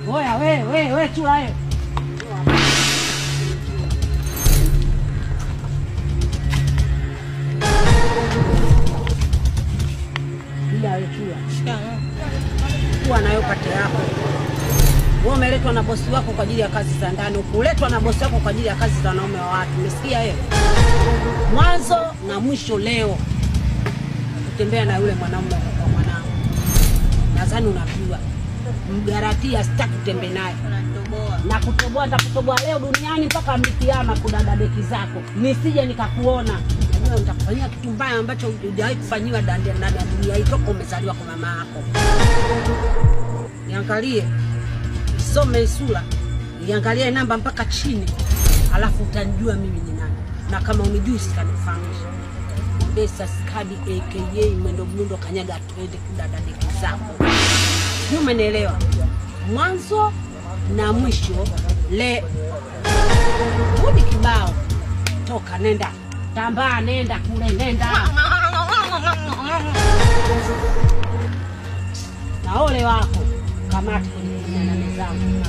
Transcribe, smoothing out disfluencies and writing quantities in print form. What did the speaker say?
Oya we chula wewe. Bila wewe chula. Shikamoo. Kuwa nayo pate yako. Wewe umeletwa na bosi wako kwa ajili ya kazi za ndani, ukuletwa na bosi wako kwa ajili ya kazi za wanaume wa watu. Umesikia wewe? Mwanzo na mwisho leo kutembea na yule mwanaume kwa mwanangu. Nadhani unajua. Mgaratia sitaki kutembea naye. Unatoboa. Na kutoboa nitakutoboa leo duniani mpaka mkiama kudada deki zako. Nisije nikakuona. Wewe nitakufanyia kitu mbaya ambacho hujawahi kufanyiwa ndani ya dunia hii toka umezaliwa kwa mama yako. Niangalie. Some sura. Niangalie namba mpaka chini. Alafu utanijua mimi ni nani. Na kama unijui sitanifahamisha. Besa skadi aka mwendo mlundo kanyaga twende kudada deki zako. Umenielewa? Mwanzo na mwisho le rudi kibao. Toka nenda. Tambaa nenda kule nenda. Na ole wako kamati kwenye nani zangu.